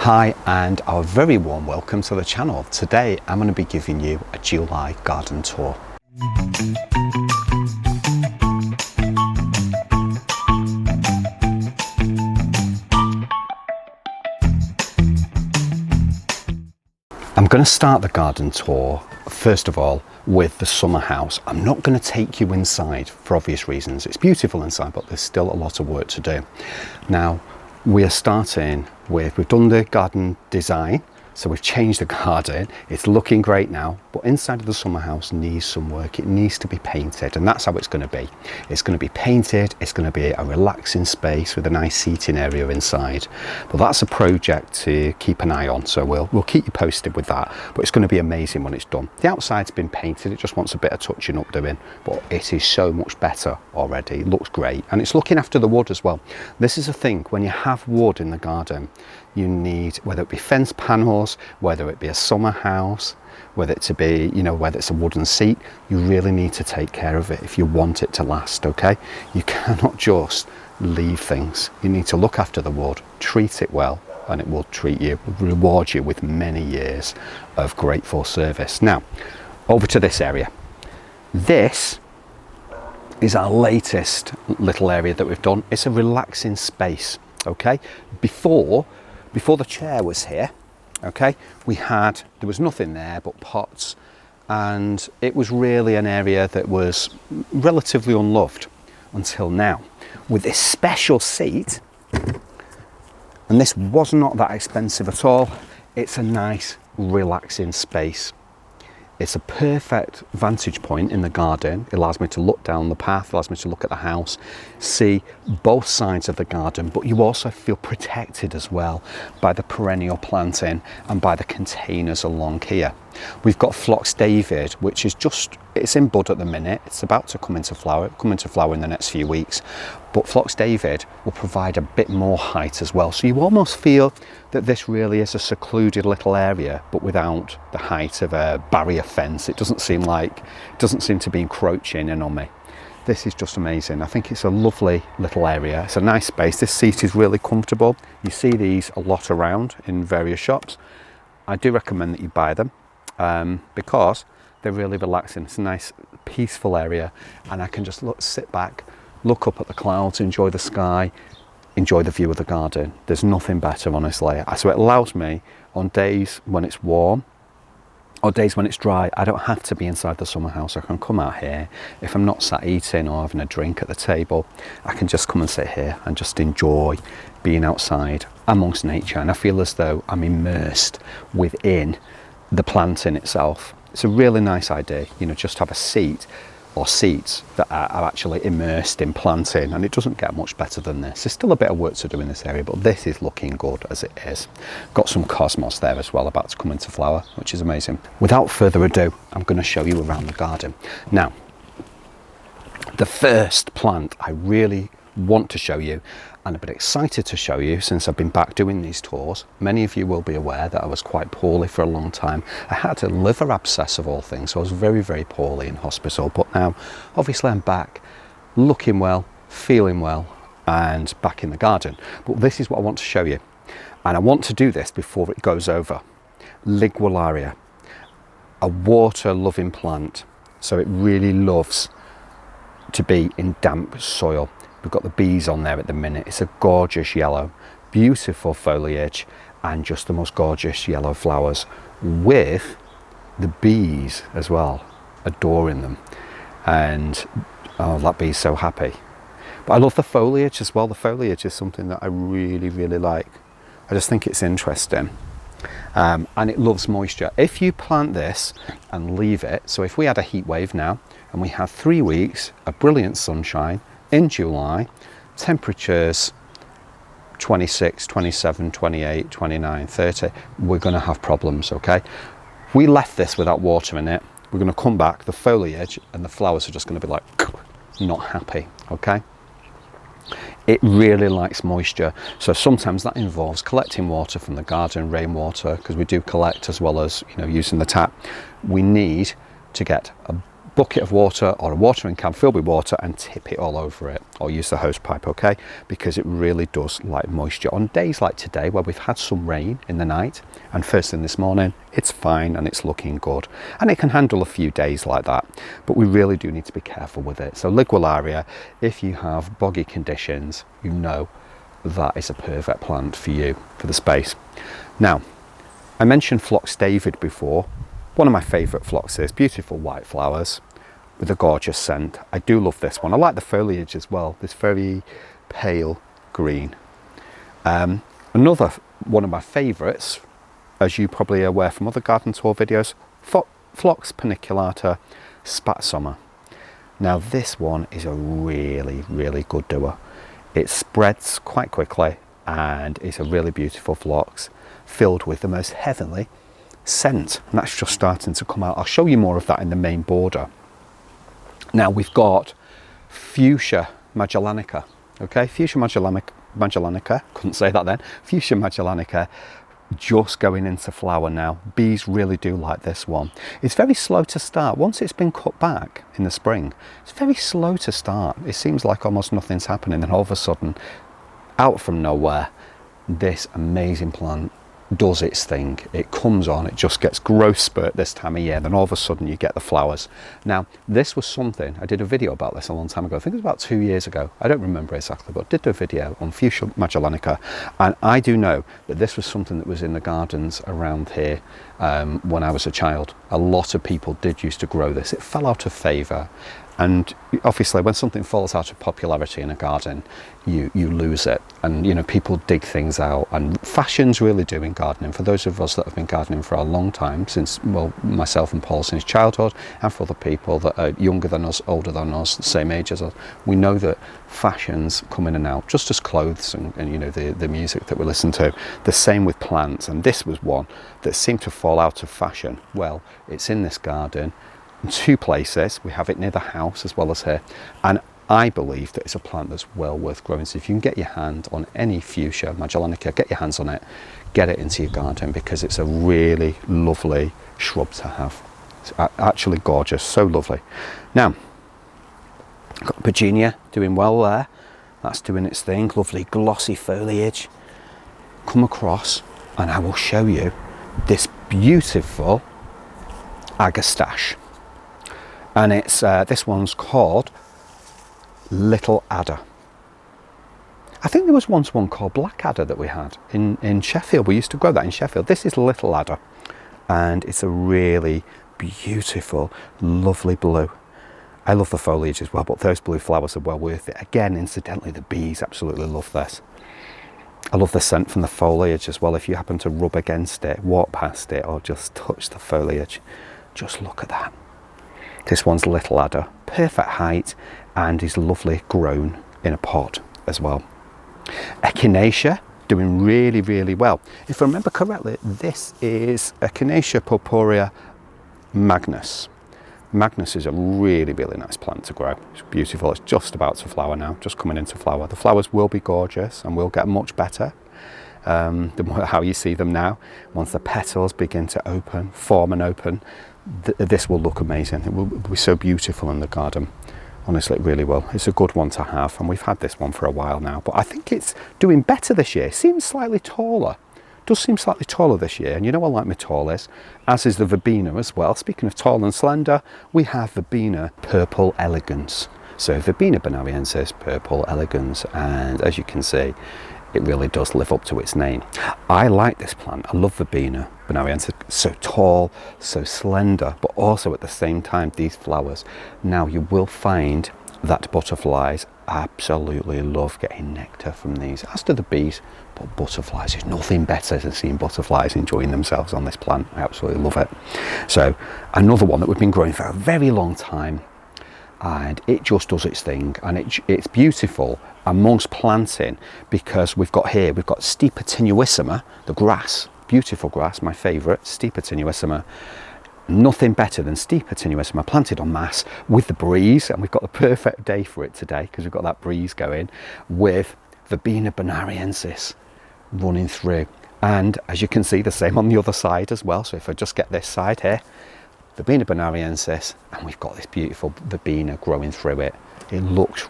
Hi and a very warm welcome to the channel. Today I'm going to be giving you a July garden tour. I'm going to start the garden tour first of all with the summer house. I'm not going to take you inside for obvious reasons. It's beautiful inside, but there's still a lot of work to do. Now we are starting with, we've done the garden design, so we've changed the garden. It's looking great now, but inside of the summer house needs some work. It needs to be painted, and that's how it's going to be. It's going to be painted. It's going to be a relaxing space with a nice seating area inside. But that's a project to keep an eye on, so we'll keep you posted with that. But it's going to be amazing when it's done. The outside's been painted. It just wants a bit of touching up doing, but it is so much better already. It looks great, and it's looking after the wood as well. This is a thing, when you have wood in the garden, you need, whether it be fence panels, whether it be a summer house, whether it to be, whether it's a wooden seat, you really need to take care of it if you want it to last, okay? You cannot just leave things. You need to look after the wood, treat it well, and it will reward you with many years of grateful service. Now, over to this area. This is our latest little area that we've done. It's a relaxing space, okay? Before the chair was here, okay, there was nothing there but pots, and it was really an area that was relatively unloved until now. With this special seat, and this was not that expensive at all, it's a nice relaxing space. It's a perfect vantage point in the garden. It allows me to look down the path, allows me to look at the house, see both sides of the garden, but you also feel protected as well by the perennial planting and by the containers along here. We've got Phlox David, which is it's in bud at the minute. It's about to come into flower. It'll come into flower in the next few weeks. But Phlox David will provide a bit more height as well. So you almost feel that this really is a secluded little area, but without the height of a barrier fence. It doesn't seem to be encroaching in on me. This is just amazing. I think it's a lovely little area. It's a nice space. This seat is really comfortable. You see these a lot around in various shops. I do recommend that you buy them because they're really relaxing. It's a nice peaceful area, and I can just sit back, look up at the clouds, enjoy the sky, enjoy the view of the garden. There's nothing better, honestly. So it allows me, on days when it's warm or days when it's dry, I don't have to be inside the summer house. I can come out here. If I'm not sat eating or having a drink at the table, I can just come and sit here and just enjoy being outside amongst nature, and I feel as though I'm immersed within the planting itself. It's a really nice idea, just have a seat or seats that are actually immersed in planting, and it doesn't get much better than this. There's still a bit of work to do in this area, but this is looking good as it is. Got some cosmos there as well, about to come into flower, which is amazing. Without further ado, I'm going to show you around the garden. Now, the first plant I really want to show you, and I've been excited to show you since I've been back doing these tours. Many of you will be aware that I was quite poorly for a long time. I had a liver abscess of all things, so I was very, very poorly in hospital. But now, obviously, I'm back, looking well, feeling well, and back in the garden. But this is what I want to show you, and I want to do this before it goes over. Ligularia, a water-loving plant, so it really loves to be in damp soil. We've got the bees on there at the minute. It's a gorgeous yellow, beautiful foliage, and just the most gorgeous yellow flowers, with the bees as well, adoring them. And oh, that bee's so happy. But I love the foliage as well. The foliage is something that I really, really like. I just think it's interesting. And it loves moisture. If you plant this and leave it, so if we had a heat wave now, and we had 3 weeks of brilliant sunshine, in July, temperatures 26, 27, 28, 29, 30, we're going to have problems, okay? We left this without water in it, we're going to come back, the foliage and the flowers are just going to be like, not happy, okay? It really likes moisture, so sometimes that involves collecting water from the garden, rainwater, because we do collect as well as using the tap. We need to get a bucket of water or a watering can filled with water and tip it all over it, or use the hose pipe, okay, because it really does like moisture. On days like today where we've had some rain in the night and first thing this morning, it's fine and it's looking good, and it can handle a few days like that, but we really do need to be careful with it. So Ligularia, if you have boggy conditions, you know that is a perfect plant for you, for the space. Now, I mentioned Phlox David before. One of my favourite phloxes, beautiful white flowers with a gorgeous scent. I do love this one. I like the foliage as well, this very pale green. Another one of my favourites, as you probably are aware from other garden tour videos, Phlox paniculata Spätsommer. Now this one is a really, really good doer. It spreads quite quickly and it's a really beautiful phlox filled with the most heavenly scent, and that's just starting to come out. I'll show you more of that in the main border. Now we've got Fuchsia magellanica, okay, Fuchsia magellanica, couldn't say that then, Fuchsia magellanica just going into flower now. Bees really do like this one. It's very slow to start. Once it's been cut back in the spring, it's very slow to start. It seems like almost nothing's happening, and all of a sudden, out from nowhere, this amazing plant does its thing. It comes on, it just gets growth spurt this time of year, then all of a sudden you get the flowers. Now this was something, I did a video about this a long time ago, I think it was about 2 years ago, I don't remember exactly, but I did a video on Fuchsia magellanica, and I do know that this was something that was in the gardens around here when I was a child. A lot of people did used to grow this. It fell out of favour, and obviously when something falls out of popularity in a garden, you lose it, and you know, people dig things out, and fashions really do in gardening. For those of us that have been gardening for a long time, since, well, myself and Paul since childhood, and for other people that are younger than us, older than us, the same age as us, we know that fashions come in and out, just as clothes and you know, the music that we listen to. The same with plants, and this was one that seemed to fall out of fashion. Well, it's in this garden in 2 places. We have it near the house as well as here, and I believe that it's a plant that's well worth growing. So if you can get your hand on any Fuchsia magellanica, get your hands on it, get it into your garden, because it's a really lovely shrub to have. It's actually gorgeous, so lovely. Now, got Petunia doing well there. That's doing its thing. Lovely glossy foliage. Come across and I will show you this beautiful Agastache. And it's this one's called Little Adder. I think there was once one called Black Adder that we had in Sheffield. We used to grow that in Sheffield. This is Little Adder, and it's a really beautiful, lovely blue. I love the foliage as well, but those blue flowers are well worth it. Again, incidentally, the bees absolutely love this. I love the scent from the foliage as well. If you happen to rub against it, walk past it, or just touch the foliage, just look at that. This one's Little Adder, perfect height, and is lovely grown in a pot as well. Echinacea, doing really, really well. If I remember correctly, this is Echinacea purpurea Magnus. Magnus is a really, really nice plant to grow. It's beautiful. It's just about to flower now, just coming into flower. The flowers will be gorgeous and will get much better than how you see them now. Once the petals begin to open, form and open, this will look amazing. It will be so beautiful in the garden. Honestly, it really will. It's a good one to have, and we've had this one for a while now, but I think it's doing better this year. It seems slightly taller. Does seem slightly taller this year, and you know I like my tallies, as is the Verbena as well. Speaking of tall and slender, we have Verbena Purple Elegance. So Verbena bonariensis, Purple Elegance, and as you can see, it really does live up to its name. I like this plant. I love Verbena bonariensis. So tall, so slender, but also at the same time, these flowers. Now you will find that butterflies absolutely love getting nectar from these, as do the bees, but butterflies, there's nothing better than seeing butterflies enjoying themselves on this plant. I absolutely love it. So another one that we've been growing for a very long time, and it just does its thing, and it's beautiful amongst planting, because we've got Stipa tenuissima, the grass, beautiful grass, my favourite, Stipa tenuissima. Nothing better than Stipa tenuissima planted en masse with the breeze, and we've got the perfect day for it today because we've got that breeze going, with Verbena bonariensis running through. And as you can see, the same on the other side as well. So if I just get this side here, Verbena bonariensis, and we've got this beautiful Verbena growing through it. It looks,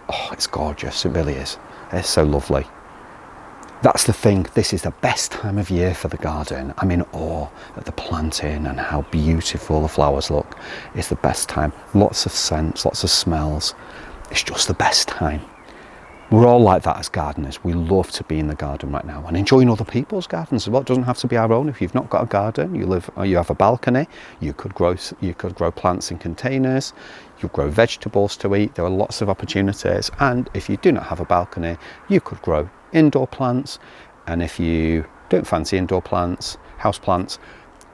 oh, it's gorgeous, it really is. It's so lovely. That's the thing, this is the best time of year for the garden. I'm in awe at the planting and how beautiful the flowers look. It's the best time, lots of scents, lots of smells. It's just the best time. We're all like that as gardeners. We love to be in the garden right now and enjoying other people's gardens as well. It doesn't have to be our own. If you've not got a garden, you have a balcony, you could grow plants in containers, you grow vegetables to eat. There are lots of opportunities. And if you do not have a balcony, you could grow indoor plants. And if you don't fancy indoor plants, house plants,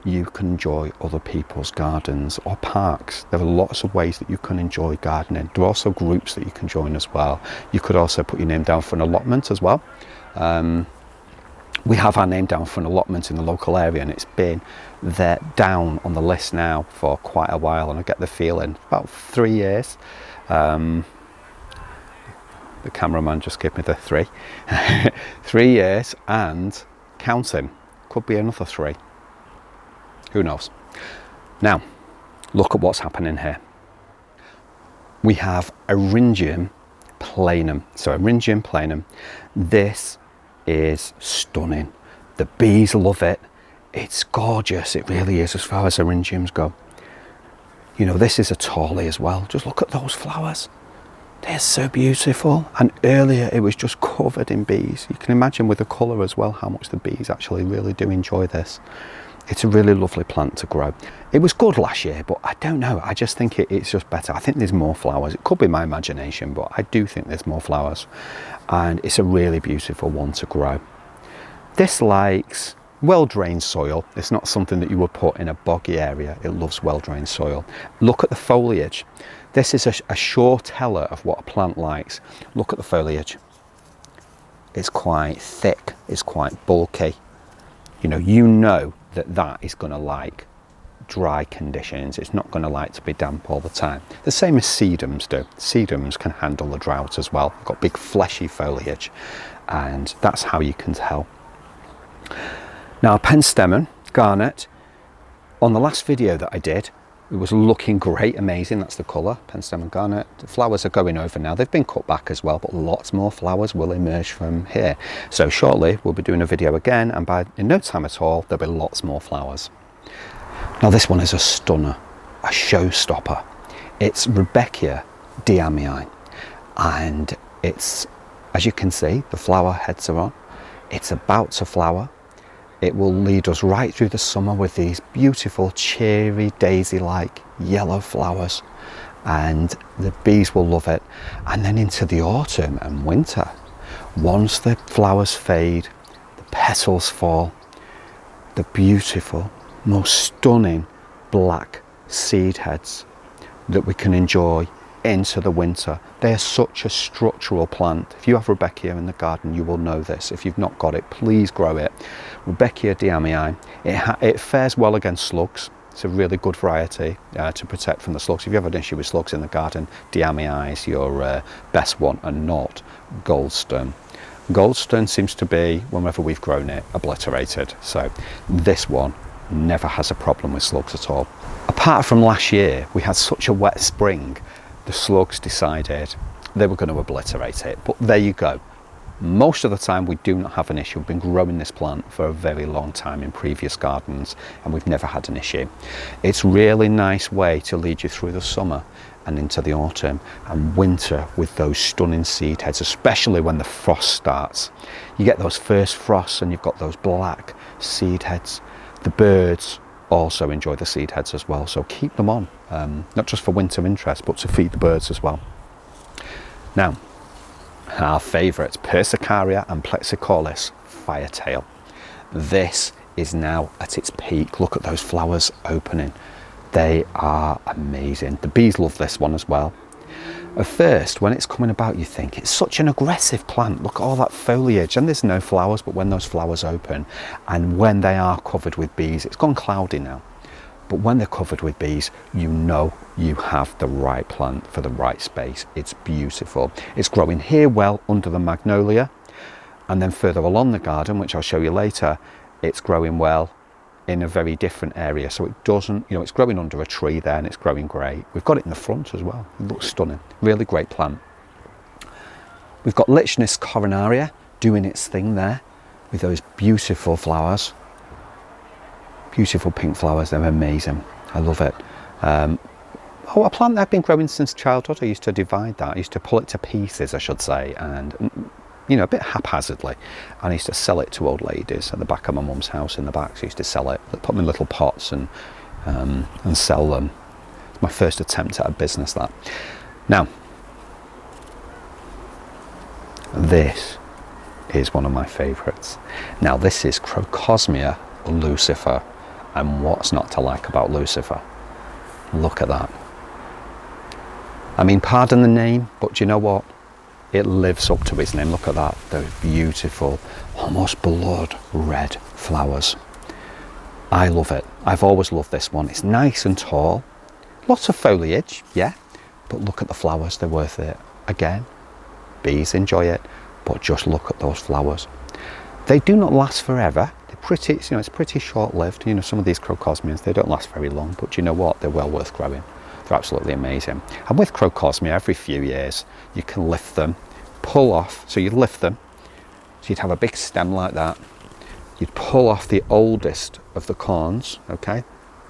you can enjoy other people's gardens or parks. There are lots of ways that you can enjoy gardening. There are also groups that you can join as well. You could also put your name down for an allotment as well. We have our name down for an allotment in the local area, and it's been there down on the list now for quite a while, and I get the feeling about 3 years. The cameraman just gave me the 3. 3 years and counting. Could be another 3. Who knows? Now, look at what's happening here. We have Eryngium planum. So Eryngium planum, this is stunning. The bees love it. It's gorgeous. It really is as far as Eryngiums go. You know, this is a tolly as well. Just look at those flowers. They're so beautiful. And earlier it was just covered in bees. You can imagine with the colour as well how much the bees actually really do enjoy this. It's a really lovely plant to grow. It was good last year, but I don't know. I just think it's just better. I think there's more flowers. It could be my imagination, but I do think there's more flowers. And it's a really beautiful one to grow. This likes well-drained soil. It's not something that you would put in a boggy area. It loves well-drained soil. Look at the foliage. This is a sure teller of what a plant likes. Look at the foliage. It's quite thick. It's quite bulky. You know that is going to like dry conditions. It's not going to like to be damp all the time. The same as sedums do. Sedums can handle the drought as well. They've got big fleshy foliage, and that's how you can tell. Now, Penstemon Garnet, on the last video that I did, it was looking great, amazing. That's the colour, Penstemon Garnet. The flowers are going over now. They've been cut back as well, but lots more flowers will emerge from here. So shortly we'll be doing a video again, and in no time at all there'll be lots more flowers. Now this one is a stunner, a showstopper. It's Rudbeckia deamii, and it's, as you can see, the flower heads are on. It's about to flower. It will lead us right through the summer with these beautiful, cheery, daisy-like yellow flowers, and the bees will love it. And then into the autumn and winter, once the flowers fade, the petals fall, the beautiful, most stunning black seed heads that we can enjoy into the winter. They are such a structural plant. If you have Rudbeckia in the garden, you will know this. If you've not got it, please grow it. Rudbeckia deamii, it fares well against slugs. It's a really good variety to protect from the slugs. If you have an issue with slugs in the garden, deamii is your best one, and not goldstone. Goldstone seems to be, whenever we've grown it, obliterated. So this one never has a problem with slugs at all. Apart from last year, we had such a wet spring, the slugs decided they were going to obliterate it. But there you go. Most of the time we do not have an issue. We've been growing this plant for a very long time in previous gardens, and we've never had an issue. It's a really nice way to lead you through the summer and into the autumn and winter with those stunning seed heads, especially when the frost starts. You get those first frosts and you've got those black seed heads. The birds also enjoy the seed heads as well, so keep them on, not just for winter interest, but to feed the birds as well. Now, our favourite, Persicaria and amplexicaulis, Firetail. This is now at its peak. Look at those flowers opening. They are amazing. The bees love this one as well. At first, when it's coming about, you think it's such an aggressive plant. Look at all that foliage, and there's no flowers, but when those flowers open and when they are covered with bees, it's gone cloudy now, but when they're covered with bees, you know you have the right plant for the right space. It's beautiful. It's growing here well under the magnolia, and then further along the garden, which I'll show you later, it's growing well in a very different area, so it doesn't, you know, it's growing under a tree there and it's growing great. We've got it in the front as well. It looks stunning. Really great plant. We've got Lychnis coronaria doing its thing there with those beautiful flowers. Beautiful pink flowers, they're amazing. I love it. Oh, a plant that I've been growing since childhood. I used to divide that. I used to pull it to pieces, I should say, and, you know, a bit haphazardly. And I used to sell it to old ladies at the back of my mum's house in the back. So I used to sell it, put them in little pots and sell them. It's my first attempt at a business, that. Now, this is one of my favourites. Now, this is Crocosmia Lucifer. And what's not to like about Lucifer? Look at that. I mean, pardon the name, but do you know what? It lives up to its name. Look at that. Those beautiful, almost blood red flowers. I love it. I've always loved this one. It's nice and tall. Lots of foliage, yeah. But look at the flowers. They're worth it. Again, bees enjoy it. But just look at those flowers. They do not last forever. They're pretty, you know, it's pretty short-lived. You know, some of these crocosmias, they don't last very long. But you know what? They're well worth growing. They're absolutely amazing. And with crocosmia, every few years, you can lift them, pull off. So you'd lift them. So you'd have a big stem like that. You'd pull off the oldest of the corms, okay?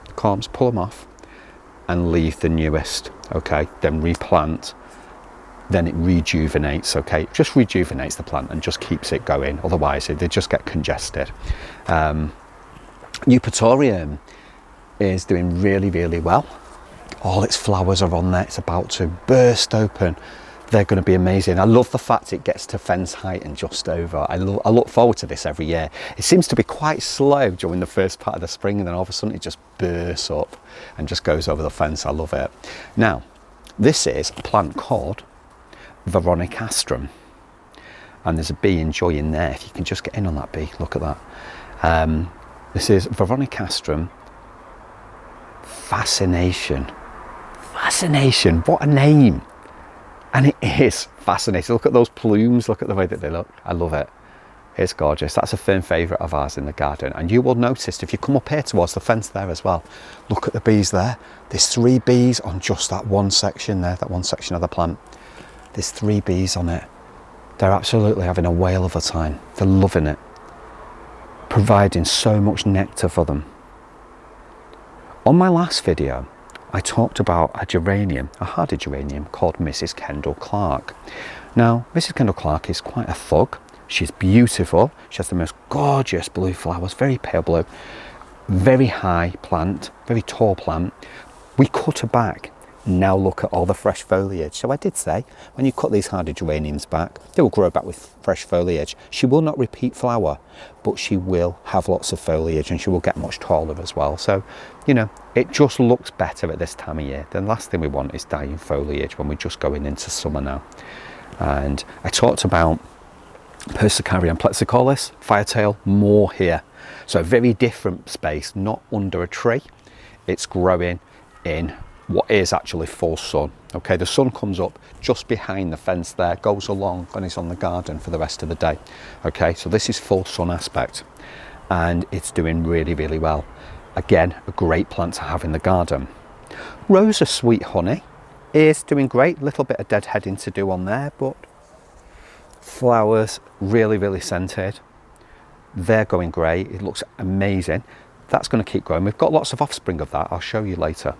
The corms, pull them off and leave the newest, okay? Then replant. Then it rejuvenates, okay? It just rejuvenates the plant and just keeps it going. Otherwise, they just get congested. Eupatorium is doing really, really well. All its flowers are on there. It's about to burst open. They're going to be amazing. I love the fact it gets to fence height and just over. I look forward to this every year. It seems to be quite slow during the first part of the spring, and then all of a sudden it just bursts up and just goes over the fence. I love it. Now, this is a plant called Veronicastrum, and there's a bee enjoying there. If you can just get in on that bee, look at that. This is Veronicastrum fascination. Fascination, what a name. And it is fascinating. Look at those plumes, look at the way that they look. I love it. It's gorgeous. That's a firm favourite of ours in the garden. And you will notice if you come up here towards the fence there as well, look at the bees there. There's 3 bees on just that one section there, that one section of the plant. There's 3 bees on it. They're absolutely having a whale of a time. They're loving it. Providing so much nectar for them. On my last video, I talked about a geranium, a hardy geranium called Mrs. Kendall Clark. Now, Mrs. Kendall Clark is quite a thug. She's beautiful. She has the most gorgeous blue flowers, very pale blue, very high plant, very tall plant. We cut her back. Now look at all the fresh foliage. So I did say, when you cut these hardy geraniums back, they will grow back with fresh foliage. She will not repeat flower, but she will have lots of foliage and she will get much taller as well. So, you know, it just looks better at this time of year. The last thing we want is dying foliage when we're just going into summer now. And I talked about Persicaria and amplexicaulis, Firetail, more here. So a very different space, not under a tree. It's growing in what is actually full sun. Okay, the sun comes up just behind the fence there, goes along and is on the garden for the rest of the day. Okay, so this is full sun aspect and it's doing really, really well. Again, a great plant to have in the garden. Rosa Sweet Honey is doing great. Little bit of deadheading to do on there, but flowers really, really scented. They're going great. It looks amazing. That's going to keep growing. We've got lots of offspring of that. I'll show you later.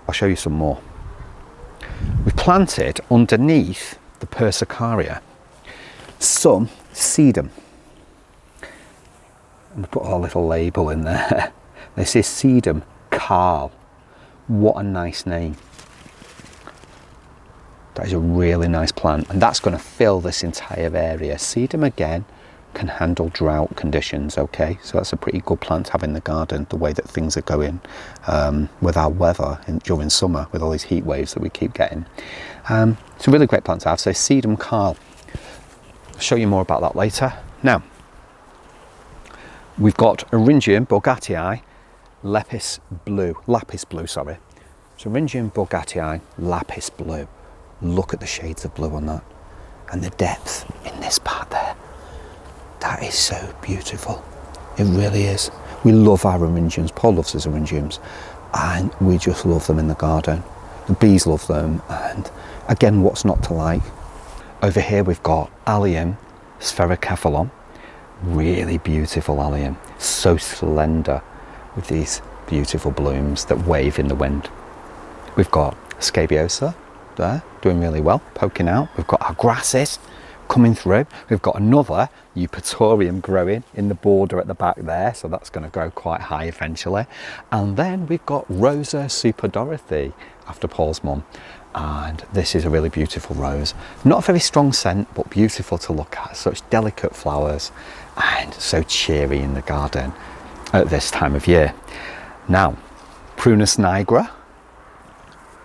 I'll show you some more. We planted underneath the Persicaria some sedum. And we put our little label in there. This is sedum Carl. What a nice name. That is a really nice plant, and that's going to fill this entire area. Sedum again can handle drought conditions, okay, so that's a pretty good plant to have in the garden, the way that things are going with our weather during summer, with all these heat waves that we keep getting. It's a really great plant to have. So sedum Carl, I'll show you more about that later. Now we've got Eryngium borgatii lapis blue, sorry. So Eryngium borgatii lapis blue. Look at the shades of blue on that and the depth in this part there. That is so beautiful. It really is. We love our Eryngiums. Paul loves his Eryngiums, and we just love them in the garden. The bees love them, and again, what's not to like? Over here we've got Allium sphaerocephalum, really beautiful Allium, so slender with these beautiful blooms that wave in the wind. We've got Scabiosa there, doing really well, poking out. We've got our grasses coming through. We've got another Eupatorium growing in the border at the back there, so that's going to grow quite high eventually. And then we've got Rosa Super Dorothy, after Paul's mum, and this is a really beautiful rose. Not a very strong scent, but beautiful to look at. Such delicate flowers and so cheery in the garden at this time of year. Now, Prunus nigra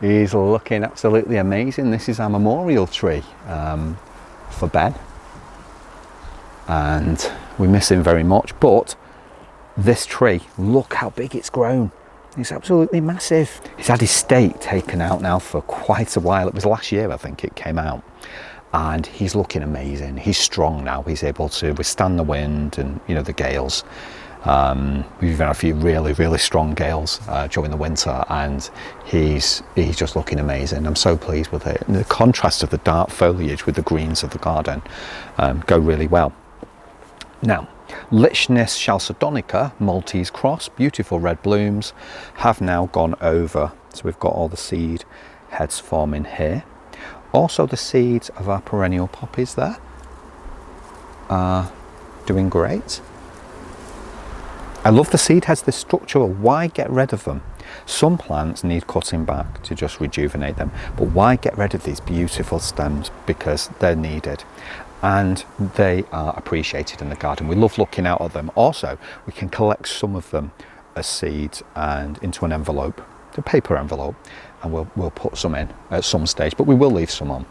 is looking absolutely amazing. This is our memorial tree for Ben, and we miss him very much, but this tree, look how big it's grown. It's absolutely massive. He's had his stake taken out now for quite a while. It was last year, I think, it came out, and he's looking amazing. He's strong now. He's able to withstand the wind and, you know, the gales. We've had a few really strong gales during the winter, and he's just looking amazing. I'm so pleased with it. And the contrast of the dark foliage with the greens of the garden go really well. Now, Lychnis chalcedonica Maltese cross, beautiful red blooms, have now gone over. So we've got all the seed heads forming here. Also the seeds of our perennial poppies there are doing great. I love the seed heads, they're structural. Why get rid of them? Some plants need cutting back to just rejuvenate them, but why get rid of these beautiful stems? Because they're needed and they are appreciated in the garden. We love looking out at them. Also, we can collect some of them as seeds and into an envelope, a paper envelope, and we'll put some in at some stage, but we will leave some on.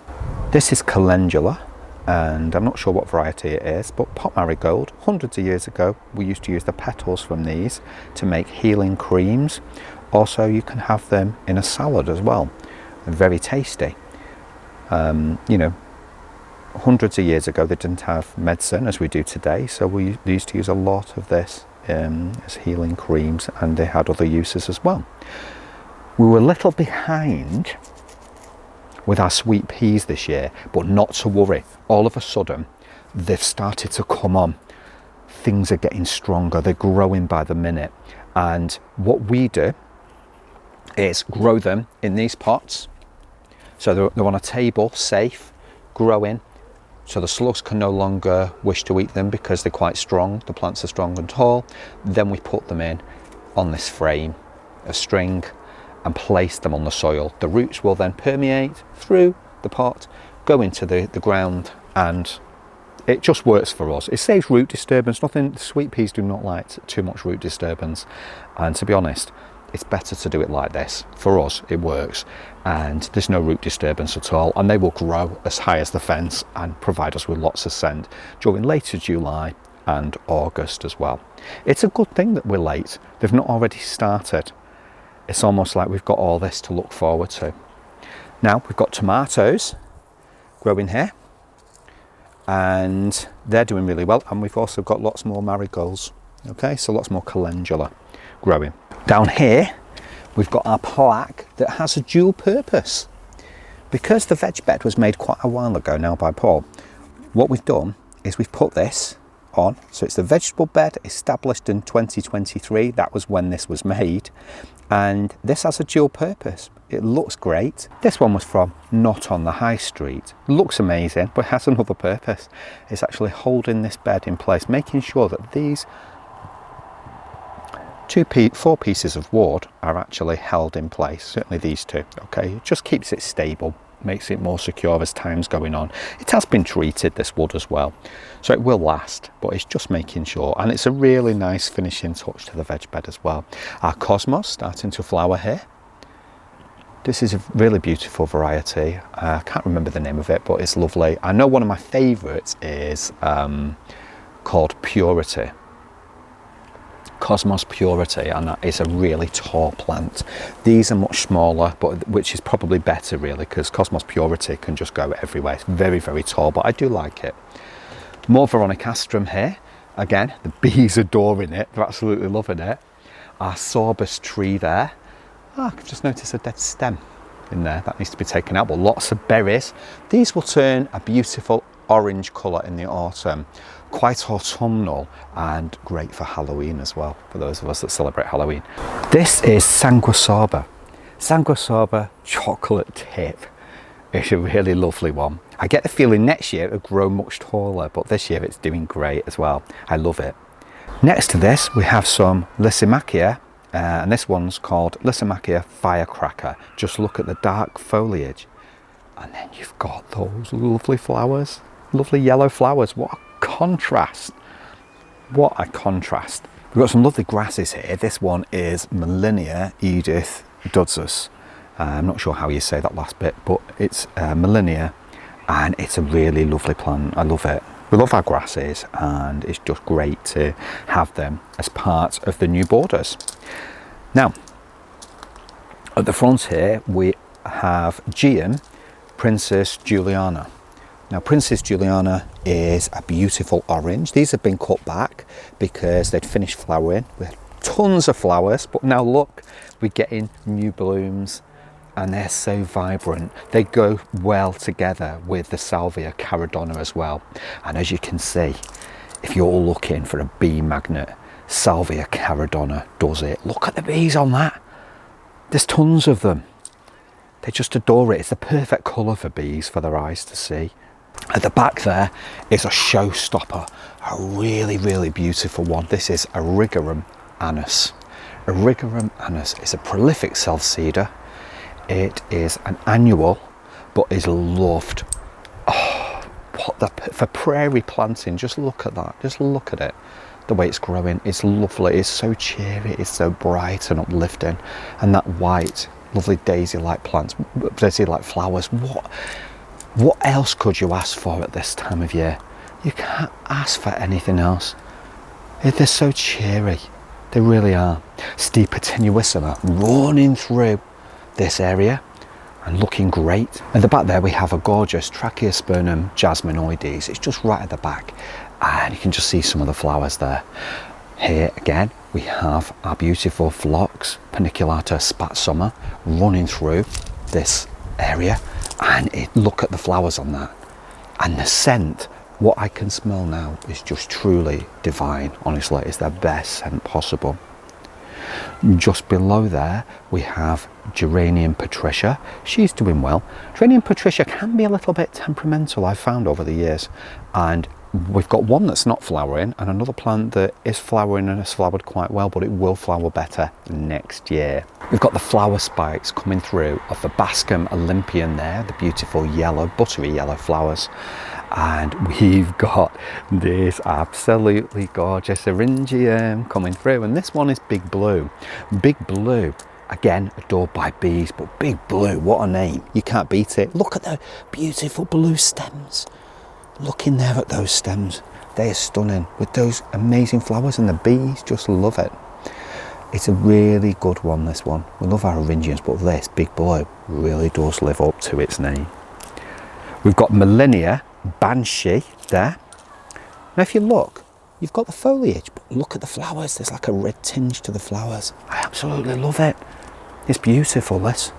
This is calendula, and I'm not sure what variety it is, but pot marigold. Hundreds of years ago, we used to use the petals from these to make healing creams. Also, you can have them in a salad as well. They're very tasty. You know, hundreds of years ago, they didn't have medicine as we do today, so we used to use a lot of this as healing creams, and they had other uses as well. We were a little behind with our sweet peas this year, but not to worry. All of a sudden, they've started to come on. Things are getting stronger. They're growing by the minute. And what we do is grow them in these pots. So they're on a table, safe, growing. So the slugs can no longer wish to eat them because they're quite strong. The plants are strong and tall. Then we put them in on this frame, a string, and place them on the soil. The roots will then permeate through the pot, go into the ground, and it just works for us. It saves root disturbance. Nothing, sweet peas do not like too much root disturbance, and to be honest, it's better to do it like this. For us, it works, and there's no root disturbance at all, and they will grow as high as the fence and provide us with lots of scent during later July and August as well. It's a good thing that we're late. They've not already started. It's almost like we've got all this to look forward to. Now we've got tomatoes growing here, and they're doing really well, and we've also got lots more marigolds. Okay, so lots more calendula growing. Down here we've got our plaque that has a dual purpose. Because the veg bed was made quite a while ago now by Paul, what we've done is we've put this on. So it's the vegetable bed established in 2023. That was when this was made, and this has a dual purpose. It looks great. This one was from Not on the High Street. Looks amazing, but has another purpose. It's actually holding this bed in place, making sure that these 4 pieces of wood are actually held in place. Certainly these two. Okay, it just keeps it stable, makes it more secure as time's going on. It has been treated, this wood, as well, so it will last, but it's just making sure. And it's a really nice finishing touch to the veg bed as well. Our cosmos starting to flower here. This is a really beautiful variety. I can't remember the name of it, but it's lovely. I know one of my favourites is called Purity. Cosmos Purity, and that is a really tall plant. These are much smaller, but which is probably better really, because Cosmos Purity can just go everywhere. It's very tall, but I do like it. More Veronicastrum here. Again, the bees adoring it, they're absolutely loving it. Our sorbus tree there. I've just noticed a dead stem in there, that needs to be taken out, but lots of berries. These will turn a beautiful orange colour in the autumn, quite autumnal and great for Halloween as well, for those of us that celebrate Halloween. This is Sanguisorba. Sanguisorba chocolate tip. It's a really lovely one. I get the feeling next year it'll grow much taller, but this year it's doing great as well. I love it. Next to this we have some Lychnis, and this one's called Lychnis Firecracker. Just look at the dark foliage, and then you've got those lovely flowers, lovely yellow flowers. What a contrast! What a contrast! We've got some lovely grasses here. This one is Melinia Edith Dudzus. I'm not sure how you say that last bit, but it's Melinia, and it's a really lovely plant. I love it. We love our grasses, and it's just great to have them as part of the new borders. Now, at the front here we have Geum Princess Juliana. Now, Princess Juliana is a beautiful orange. These have been cut back because they'd finished flowering. We had tons of flowers, but now look, we're getting new blooms, and they're so vibrant. They go well together with the Salvia caradonna as well. And as you can see, if you're looking for a bee magnet, Salvia caradonna does it. Look at the bees on that. There's tons of them. They just adore it. It's the perfect colour for bees, for their eyes to see. At the back there is a showstopper, a really, really beautiful one. This is Eryngium anus. Eryngium anus is a prolific self-seeder. It is an annual, but is loved. Oh, for prairie planting, just look at that. Just look at it. The way it's growing, it's lovely. It's so cheery. It's so bright and uplifting. And that white, lovely daisy-like plants, daisy-like flowers. What else could you ask for at this time of year? You can't ask for anything else. They're so cheery. They really are. Stipa tenuissima running through this area and looking great. At the back there we have a gorgeous Tracheospernum jasminoides. It's just right at the back, and you can just see some of the flowers there. Here again we have our beautiful Phlox paniculata Spätsommer running through this area, and look at the flowers on that, and the scent. What I can smell now is just truly divine. Honestly, it's the best scent possible. Just below there we have Geranium Patricia. She's doing well. Geranium Patricia can be a little bit temperamental, I've found over the years, and we've got one that's not flowering and another plant that is flowering and has flowered quite well, but it will flower better next year. We've got the flower spikes coming through of the Bascum Olympian there, the beautiful yellow, buttery yellow flowers. And we've got this absolutely gorgeous Eryngium coming through, and this one is Big Blue. Big Blue, again adored by bees, but Big Blue, what a name, you can't beat it. Look at the beautiful blue stems. Look in there at those stems, they are stunning with those amazing flowers, and the bees just love it. It's a really good one, this one. We love our Eryngiums, but this Big Blue really does live up to its name. We've got Melinia Banshee there. Now if you look, you've got the foliage, but look at the flowers. There's like a red tinge to the flowers. I absolutely love it. It's beautiful, this.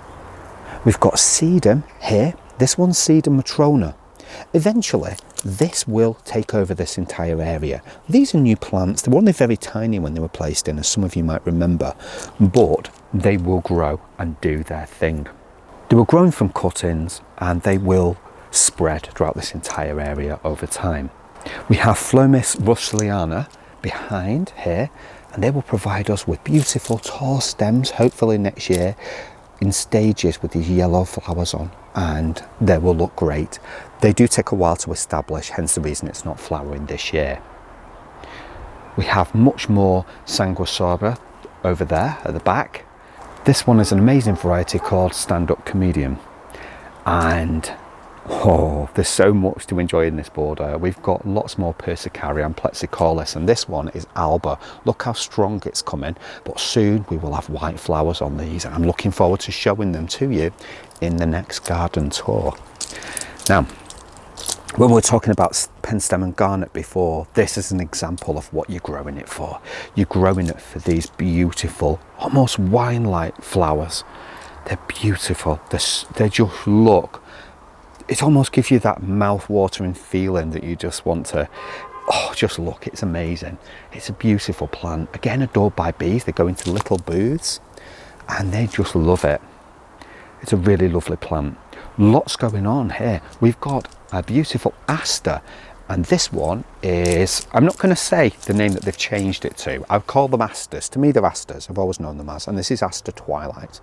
We've got Sedum here. This one's Sedum matrona. Eventually this will take over this entire area. These are new plants. They were only very tiny when they were placed in, as some of you might remember, but they will grow and do their thing. They were grown from cuttings, and they will spread throughout this entire area over time. We have Phlomis russelliana behind here, and they will provide us with beautiful tall stems, hopefully next year, in stages with these yellow flowers on, and they will look great. They do take a while to establish, hence the reason it's not flowering this year. We have much more Sanguisorba over there at the back. This one is an amazing variety called Stand-Up Comedian, and oh, there's so much to enjoy in this border. We've got lots more Persicaria and amplexicaulis, and this one is Alba. Look how strong it's coming, but soon we will have white flowers on these, and I'm looking forward to showing them to you in the next garden tour. Now, When we were talking about Penstemon Garnet before, this is an example of what you're growing it for. You're growing it for these beautiful, almost wine-like flowers. They're beautiful. They just look, it almost gives you that mouth-watering feeling that you just want to, oh, just look, it's amazing. It's a beautiful plant. Again, adored by bees. They go into little booths and they just love it. It's a really lovely plant. Lots going on here. We've got a beautiful aster, and this one is, I'm not going to say the name that they've changed it to. I've called them asters. To me, they're asters. I've always known them as, and this is Aster Twilight.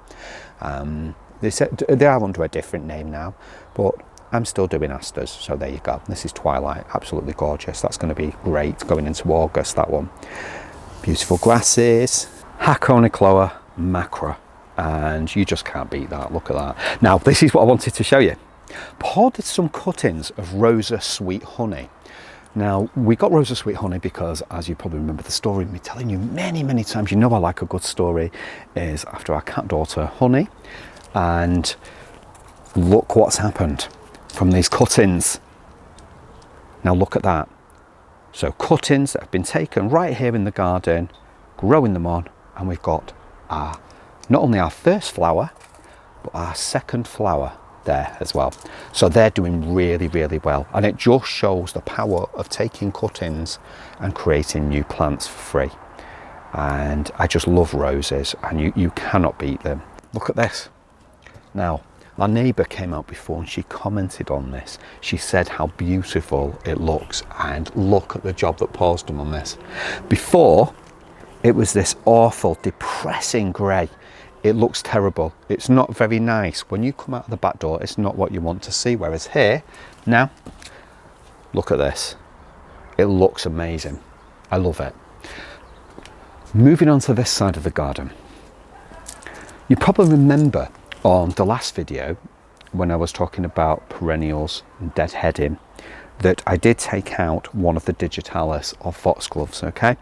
They are under a different name now, but I'm still doing asters, so there you go. This is Twilight, absolutely gorgeous. That's going to be great going into August, that one. Beautiful grasses, Haconicloa macra, and you just can't beat that. Look at that. Now, this is what I wanted to show you. Poured some cuttings of Rosa Sweet Honey. Now, we got Rosa Sweet Honey because, as you probably remember the story, me telling you many, many times, you know I like a good story, is after our cat daughter Honey. And look what's happened from these cuttings. Now look at that. So cuttings that have been taken right here in the garden, growing them on, and we've got our, not only our first flower, but our second flower there as well. So they're doing really, really well, and it just shows the power of taking cuttings and creating new plants for free. And I just love roses, and you cannot beat them. Look at this. Now, our neighbour came out before and she commented on this. She said how beautiful it looks, and look at the job that Paul's done on this. Before, it was this awful, depressing grey. It looks terrible. It's not very nice. When you come out of the back door, it's not what you want to see. Whereas here, now, look at this. It looks amazing. I love it. Moving on to this side of the garden. You probably remember on the last video, when I was talking about perennials and deadheading, that I did take out one of the digitalis of foxgloves, okay?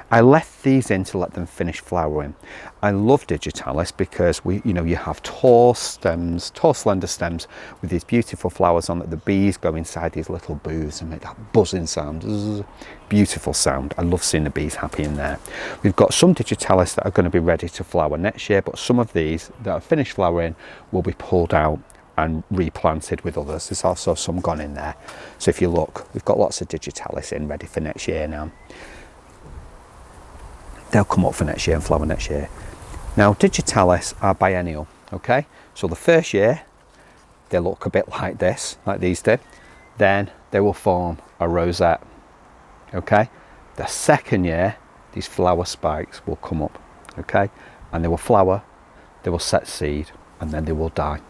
I left these in to let them finish flowering. I love digitalis because you have tall stems, tall slender stems with these beautiful flowers on it. The bees go inside these little booths and make that buzzing sound. Beautiful sound. I love seeing the bees happy in there. We've got some digitalis that are going to be ready to flower next year, but some of these that are finished flowering will be pulled out and replanted with others. There's also some gone in there. So if you look, we've got lots of digitalis in ready for next year now. They'll come up for next year and flower next year. Now, digitalis are biennial, okay? So the first year, they look a bit like this, like these did. Then they will form a rosette, okay? The second year, these flower spikes will come up, okay? And they will flower, they will set seed, and then they will die.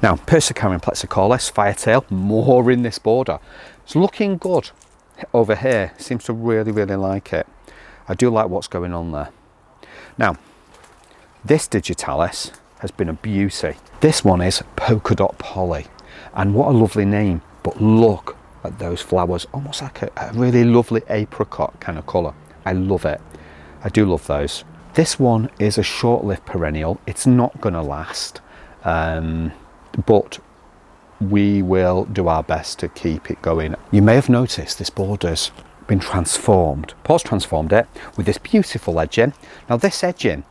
Now, Persicaria and amplexicaulis, Firetail, more in this border. It's looking good over here. Seems to really, really like it. I do like what's going on there. Now, this digitalis has been a beauty. This one is Polka Dot Polly, and what a lovely name. But look at those flowers, almost like a really lovely apricot kind of colour. I love it. I do love those. This one is a short-lived perennial. It's not going to last, but we will do our best to keep it going. You may have noticed this border's been transformed. Paul's transformed it with this beautiful edging. Now this edging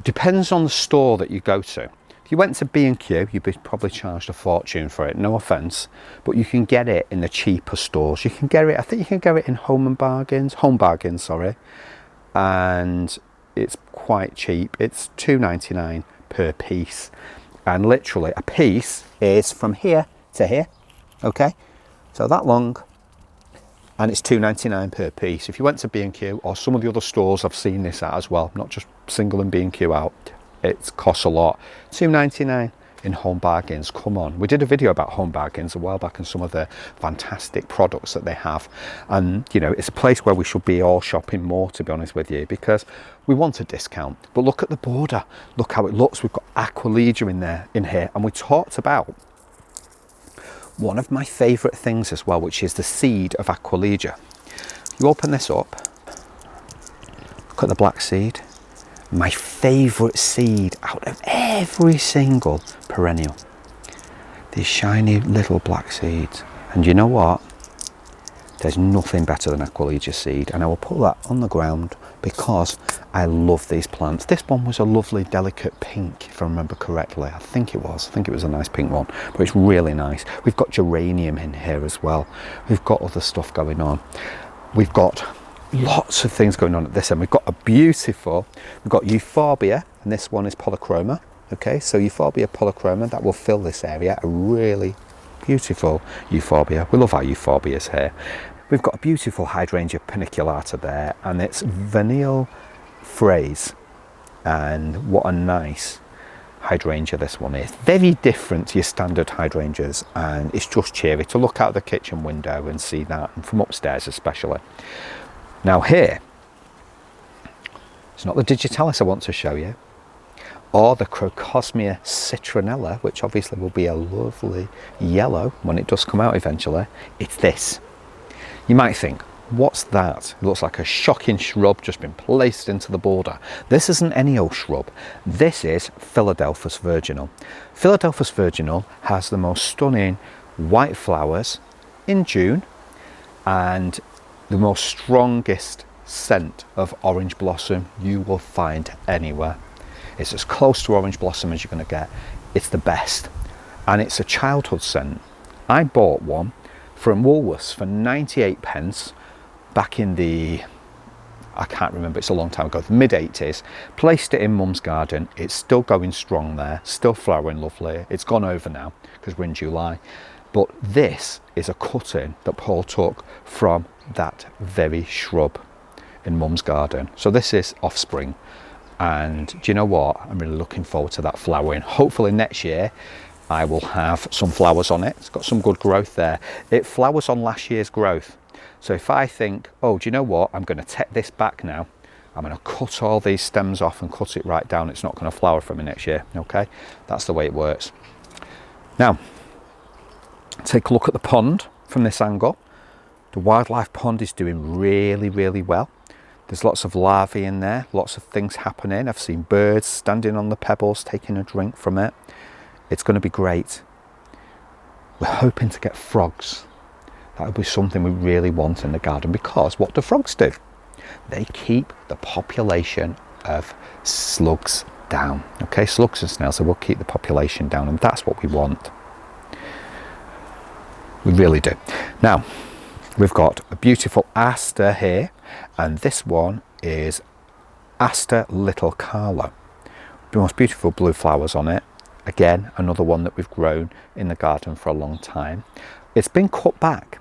depends on the store that you go to. If you went to B&Q, you'd be probably charged a fortune for it, no offence, but you can get it in the cheaper stores. You can get it, I think you can get it in Home Bargains, sorry, and it's quite cheap. It's £2.99 per piece, and literally a piece is from here to here, okay? So that long, and it's £2.99 per piece. If you went to B&Q or some of the other stores I've seen this at as well, not just single and B&Q out, it costs a lot. £2.99 in Home Bargains, come on. We did a video about Home Bargains a while back and some of the fantastic products that they have. And you know, it's a place where we should be all shopping more, to be honest with you, because we want a discount. But look at the border, look how it looks. We've got Aquilegia in here, and we talked about one of my favourite things as well, which is the seed of Aquilegia. You open this up, look at the black seed. My favourite seed out of every single perennial. These shiny little black seeds. And you know what? There's nothing better than Aquilegia seed, and I will put that on the ground because I love these plants. This one was a lovely delicate pink, if I remember correctly. I think it was a nice pink one, but it's really nice. We've got geranium in here as well. We've got other stuff going on. We've got lots of things going on at this end. We've got we've got euphorbia, and this one is polychroma. Okay, so euphorbia polychroma, that will fill this area. A really beautiful euphorbia. We love our euphorbias here. We've got a beautiful hydrangea paniculata there, and it's Vanille Phrase, and what a nice hydrangea this one is. Very different to your standard hydrangeas, and it's just cheery to look out the kitchen window and see that, and from upstairs especially. Now here, it's not the digitalis I want to show you, or the Crocosmia citronella, which obviously will be a lovely yellow when it does come out eventually. It's this. You might think, what's that? It looks like a shocking shrub just been placed into the border. This isn't any old shrub. This is Philadelphus virginal. Philadelphus virginal has the most stunning white flowers in June, and the most strongest scent of orange blossom you will find anywhere. It's as close to orange blossom as you're going to get. It's the best, and it's a childhood scent. I bought one from Woolworths for 98p back in the, I can't remember, it's a long time ago, the mid-80s. Placed it in Mum's garden. It's still going strong there, still flowering lovely. It's gone over now because we're in July, but this is a cutting that Paul took from that very shrub in Mum's garden. So this is offspring. And do you know what? I'm really looking forward to that flowering. Hopefully next year I will have some flowers on it. It's got some good growth there. It flowers on last year's growth. So if I think, oh, do you know what? I'm going to take this back now. I'm going to cut all these stems off and cut it right down. It's not going to flower for me next year. Okay, that's the way it works. Now, take a look at the pond from this angle. The wildlife pond is doing really, really well. There's lots of larvae in there, lots of things happening. I've seen birds standing on the pebbles, taking a drink from it. It's going to be great. We're hoping to get frogs. That would be something we really want in the garden, because what do frogs do? They keep the population of slugs down. Okay, slugs and snails, they will keep the population down, and that's what we want. We really do. Now, we've got a beautiful aster here, and this one is Aster Little Carlo. The most beautiful blue flowers on it. Again, another one that we've grown in the garden for a long time. It's been cut back.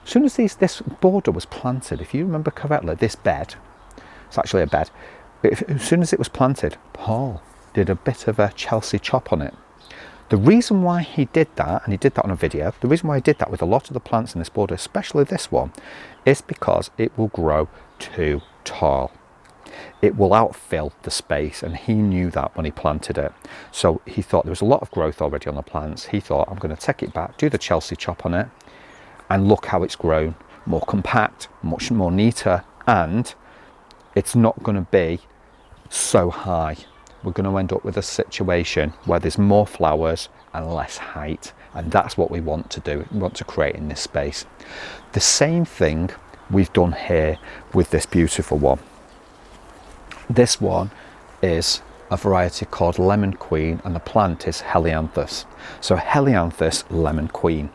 As soon as this border was planted, if you remember correctly, this bed, it's actually a bed, as soon as it was planted, Paul did a bit of a Chelsea chop on it. The reason why he did that, and he did that on a video, the reason why he did that with a lot of the plants in this border, especially this one, is because it will grow too tall. It will outfill the space, and he knew that when he planted it. So he thought there was a lot of growth already on the plants. He thought, I'm going to take it back, do the Chelsea chop on it, and look how it's grown. More compact, much more neater, and it's not going to be so high. We're going to end up with a situation where there's more flowers and less height, and that's what we want to do. We want to create in this space. The same thing we've done here with this beautiful one. This one is a variety called Lemon Queen, and the plant is Helianthus. So Helianthus Lemon Queen.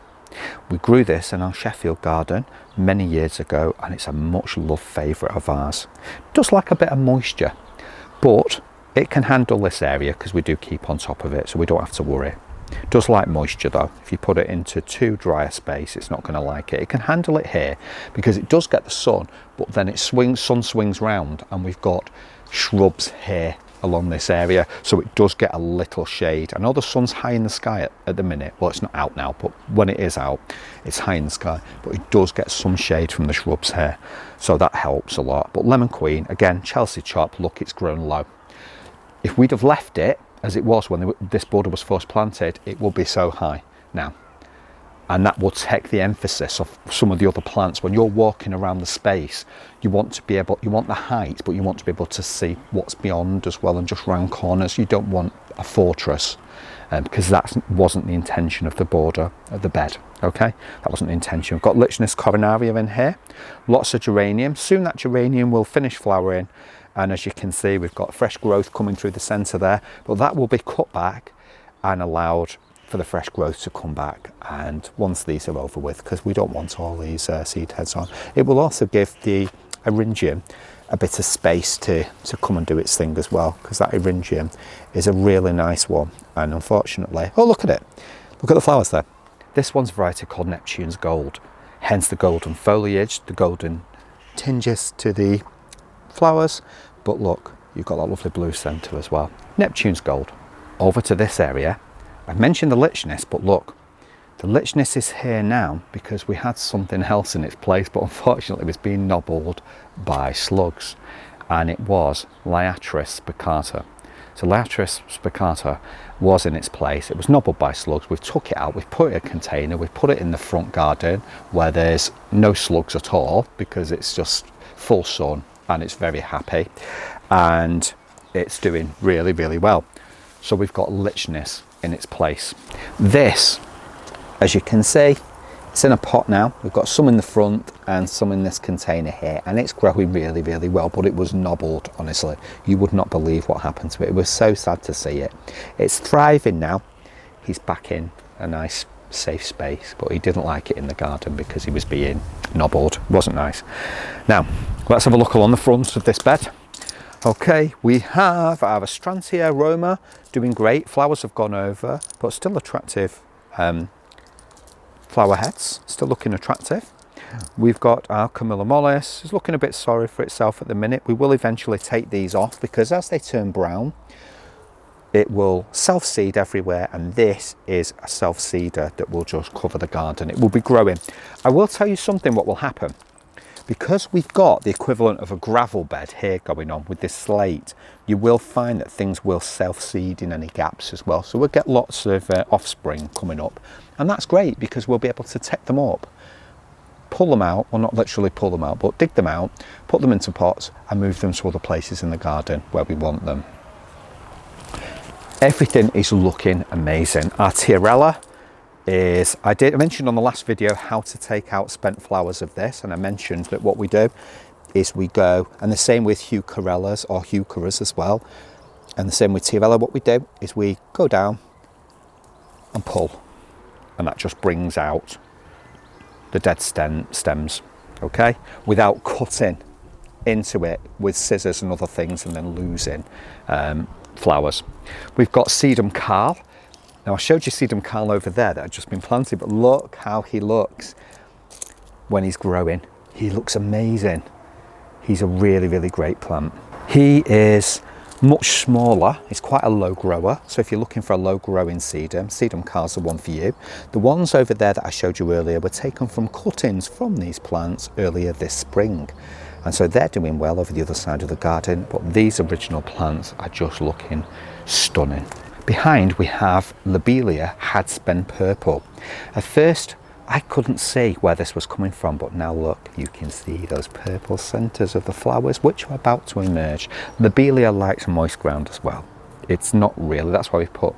We grew this in our Sheffield garden many years ago, and it's a much loved favourite of ours. It does like a bit of moisture, but it can handle this area because we do keep on top of it, so we don't have to worry. It does like moisture though. If you put it into too dry a space, it's not going to like it. It can handle it here because it does get the sun, but then it sun swings round, and we've got shrubs here along this area, so it does get a little shade. I know the sun's high in the sky at the minute. Well, it's not out now, but when it is out, it's high in the sky, but it does get some shade from the shrubs here, so that helps a lot. But Lemon Queen, again, Chelsea chop, look, it's grown low. If we'd have left it as it was when this border was first planted, it will be so high now, and that will take the emphasis of some of the other plants. When you're walking around the space, you want to be able, you want the height, but you want to be able to see what's beyond as well, and just round corners. You don't want a fortress because that wasn't the intention of the border of the bed. Okay, that wasn't the intention. We've got Lychnis coronaria in here, lots of geranium. Soon that geranium will finish flowering, and as you can see, we've got fresh growth coming through the centre there, but that will be cut back and allowed for the fresh growth to come back. And once these are over with, because we don't want all these seed heads on, it will also give the Eryngium a bit of space to come and do its thing as well, because that Eryngium is a really nice one. And unfortunately, oh, look at it, look at the flowers there. This one's a variety called Neptune's Gold, hence the golden foliage, the golden tinges to the flowers. But look, you've got that lovely blue centre as well. Neptune's Gold. Over to this area, I mentioned the Lychnis, but look, the Lychnis is here now because we had something else in its place, but unfortunately it was being nobbled by slugs, and it was Lychnis spicata. So Lychnis spicata was in its place. It was nobbled by slugs. We've took it out, we've put it in a container, we've put it in the front garden where there's no slugs at all, because it's just full sun and it's very happy and it's doing really, really well. So we've got Lychnis in its place. This, as you can see, it's in a pot now. We've got some in the front and some in this container here, and it's growing really, really well, but it was nobbled, honestly. You would not believe what happened to it. It was so sad to see it. It's thriving now. He's back in a nice safe space, but he didn't like it in the garden because he was being nobbled. It wasn't nice. Now, let's have a look along the front of this bed. Okay, we have our Astrantia Roma doing great. Flowers have gone over, but still attractive flower heads, still looking attractive. We've got our Camilla mollis. It's looking a bit sorry for itself at the minute. We will eventually take these off because as they turn brown, it will self-seed everywhere, and this is a self-seeder that will just cover the garden. It will be growing. I will tell you something what will happen. Because we've got the equivalent of a gravel bed here going on with this slate, you will find that things will self-seed in any gaps as well. So we'll get lots of offspring coming up, and that's great because we'll be able to take them up, pull them out, well, not literally pull them out, but dig them out, put them into pots and move them to other places in the garden where we want them. Everything is looking amazing. Our Tiarella is, I mentioned on the last video how to take out spent flowers of this, and I mentioned that what we do is we go, and the same with Heucherellas or Heucheras as well, and the same with Tiarella, what we do is we go down and pull, and that just brings out the dead stems, okay, without cutting into it with scissors and other things and then losing flowers. We've got Sedum Carl. Now I showed you Sedum Carl over there that had just been planted, but look how he looks when he's growing. He looks amazing. He's a really, really great plant. He is much smaller. He's quite a low grower. So if you're looking for a low growing Sedum Carl's the one for you. The ones over there that I showed you earlier were taken from cuttings from these plants earlier this spring. And so they're doing well over the other side of the garden, but these original plants are just looking stunning. Behind we have Lobelia Hadspin Purple. At first I couldn't see where this was coming from, but now look, you can see those purple centres of the flowers which are about to emerge. Lobelia likes moist ground as well. It's not really, that's why we put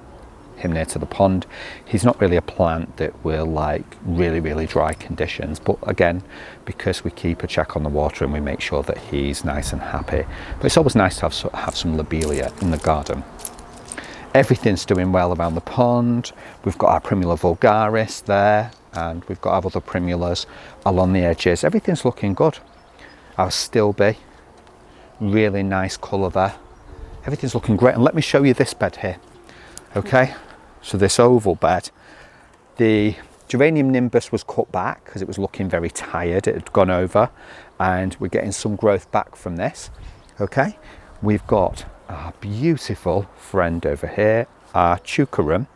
him near to the pond. He's not really a plant that will like really, really dry conditions, but again, because we keep a check on the water and we make sure that he's nice and happy. But it's always nice to have some Lobelia in the garden. Everything's doing well around the pond. We've got our Primula vulgaris there, and we've got our other primulas along the edges. Everything's looking good. Our Stilby, really nice colour there. Everything's looking great. And let me show you this bed here. Okay, so this oval bed, the geranium nimbus was cut back because it was looking very tired. It had gone over, and we're getting some growth back from this. Okay, we've got our beautiful friend over here, our Eupatorium,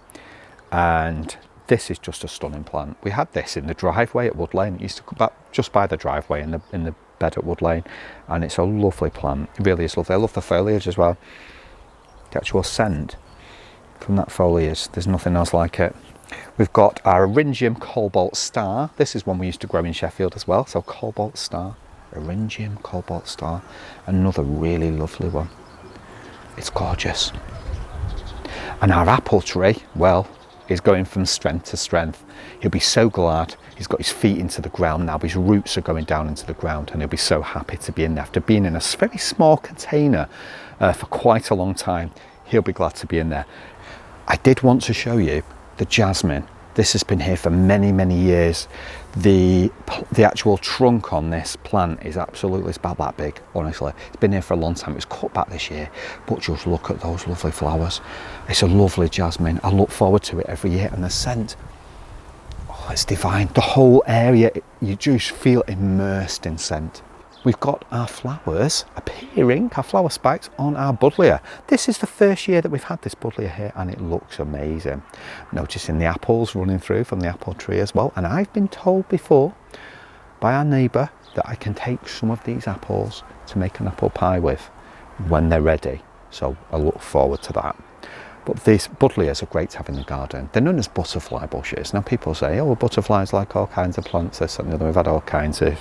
and this is just a stunning plant. We had this in the driveway at Wood Lane. It used to come back just by the driveway in the bed at Wood Lane, and it's a lovely plant. It really is lovely. I love the foliage as well. The actual scent from that foliage, there's nothing else like it. We've got our Eryngium Cobalt Star. This is one we used to grow in Sheffield as well. So Cobalt Star, Eryngium Cobalt Star, another really lovely one. It's gorgeous. And our apple tree, well, is going from strength to strength. He'll be so glad he's got his feet into the ground now. His roots are going down into the ground, and he'll be so happy to be in there. After being in a very small container for quite a long time, he'll be glad to be in there. I did want to show you the jasmine. This has been here for many, many years. The actual trunk on this plant is absolutely, it's about that big, honestly. It's been here for a long time. It was cut back this year, but just look at those lovely flowers. It's a lovely jasmine. I look forward to it every year, and the scent, oh, it's divine. The whole area, you just feel immersed in scent. We've got our flowers appearing, our flower spikes on our buddleia. This is the first year that we've had this buddleia here, and it looks amazing. Noticing the apples running through from the apple tree as well. And I've been told before by our neighbour that I can take some of these apples to make an apple pie with when they're ready. So I look forward to that. But these buddleias are great to have in the garden. They're known as butterfly bushes. Now people say, oh, well, butterflies like all kinds of plants, this and the other. We've had all kinds of,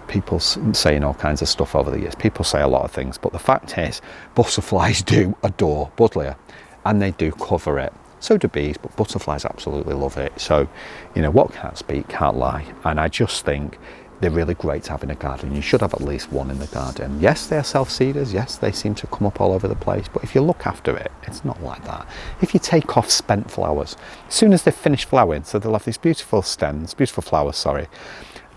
people saying all kinds of stuff over the years. People say a lot of things, but the fact is butterflies do adore buddleia, and they do cover it. So do bees, but butterflies absolutely love it. So, what can't speak can't lie. And I just think they're really great to have in a garden. You should have at least one in the garden. Yes, they are self-seeders. Yes, they seem to come up all over the place, but if you look after it, it's not like that. If you take off spent flowers, as soon as they've finished flowering, so they'll have these beautiful stems, beautiful flowers, sorry,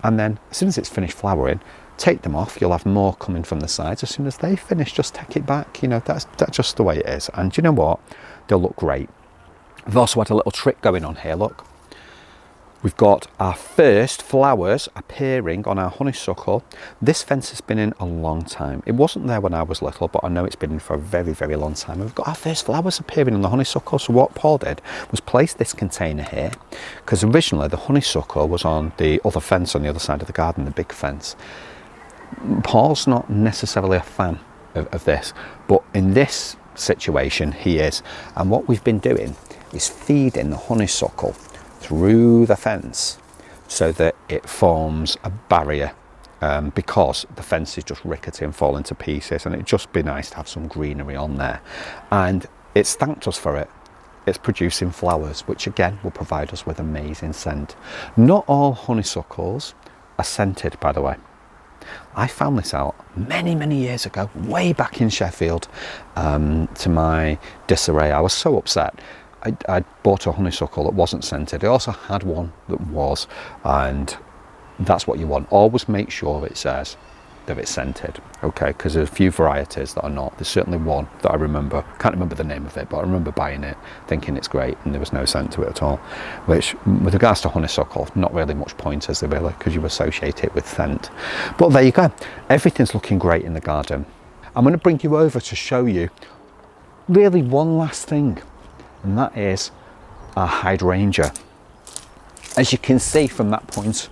and then as soon as it's finished flowering, take them off. You'll have more coming from the sides. As soon as they finish, just take it back. That's just the way it is. And you know what? They'll look great. We've also had a little trick going on here, look. We've got our first flowers appearing on our honeysuckle. This fence has been in a long time. It wasn't there when I was little, but I know it's been in for a very, very long time. We've got our first flowers appearing on the honeysuckle. So what Paul did was place this container here, because originally the honeysuckle was on the other fence on the other side of the garden, the big fence. Paul's not necessarily a fan of this, but in this situation he is. And what we've been doing is feeding the honeysuckle through the fence so that it forms a barrier, because the fence is just rickety and falling to pieces, and it'd just be nice to have some greenery on there. And it's thanked us for it. It's producing flowers, which again will provide us with amazing scent. Not all honeysuckles are scented, by the way. I found this out many, many years ago, way back in Sheffield, to my disarray. I was so upset. I bought a honeysuckle that wasn't scented. I also had one that was, and that's what you want. Always make sure it says that it's scented, okay? Because there's a few varieties that are not. There's certainly one that I remember, can't remember the name of it, but I remember buying it, thinking it's great, and there was no scent to it at all. Which, with regards to honeysuckle, not really much point, is there really? Because you associate it with scent. But there you go. Everything's looking great in the garden. I'm going to bring you over to show you really one last thing, and that is our hydrangea. As you can see from that point,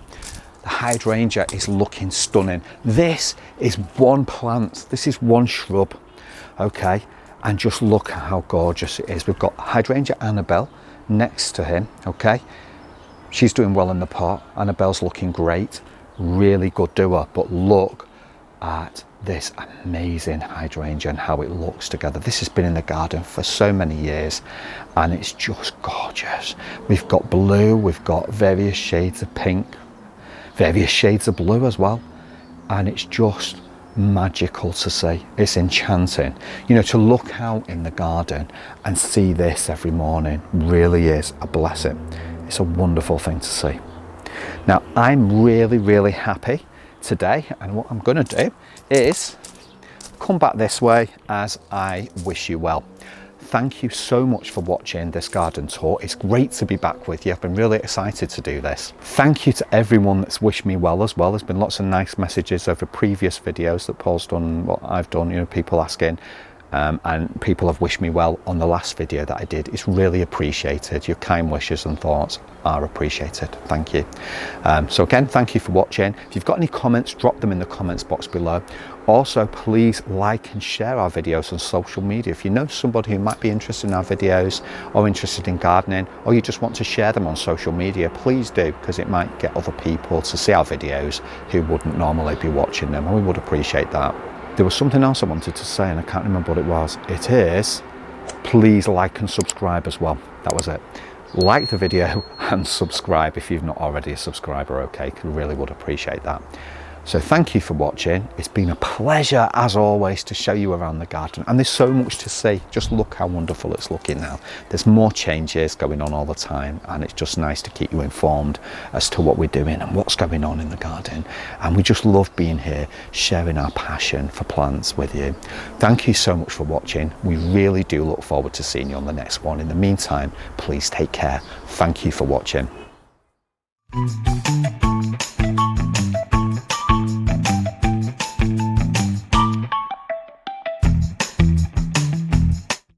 the hydrangea is looking stunning. This is one plant, this is one shrub, okay? And just look at how gorgeous it is. We've got hydrangea Annabelle next to him, okay? She's doing well in the pot. Annabelle's looking great, really good doer, but look at this amazing hydrangea and how it looks together. This has been in the garden for so many years, and it's just gorgeous. We've got blue, we've got various shades of pink, various shades of blue as well, and it's just magical to see. It's enchanting. To look out in the garden and see this every morning really is a blessing. It's a wonderful thing to see. Now, I'm really, really happy today, and what I'm going to do is come back this way as I wish you well. Thank you so much for watching this garden tour. It's great to be back with you. I've been really excited to do this. Thank you to everyone that's wished me well as well. There's been lots of nice messages over previous videos that Paul's done, what I've done, people asking, and people have wished me well on the last video that I did. It's really appreciated. Your kind wishes and thoughts are appreciated. Thank you. So again, thank you for watching. If you've got any comments, drop them in the comments box below. Also, please like and share our videos on social media. If you know somebody who might be interested in our videos or interested in gardening, or you just want to share them on social media, please do, because it might get other people to see our videos who wouldn't normally be watching them, and we would appreciate that. There was something else I wanted to say and I can't remember what it was. It is please like and subscribe as well. That was it. Like the video and subscribe if you've not already a subscriber, okay? Really would appreciate that. So thank you for watching. It's been a pleasure as always to show you around the garden, and there's so much to see. Just look how wonderful it's looking now. There's more changes going on all the time, and it's just nice to keep you informed as to what we're doing and what's going on in the garden. And we just love being here, sharing our passion for plants with you. Thank you so much for watching. We really do look forward to seeing you on the next one. In the meantime, please take care. Thank you for watching.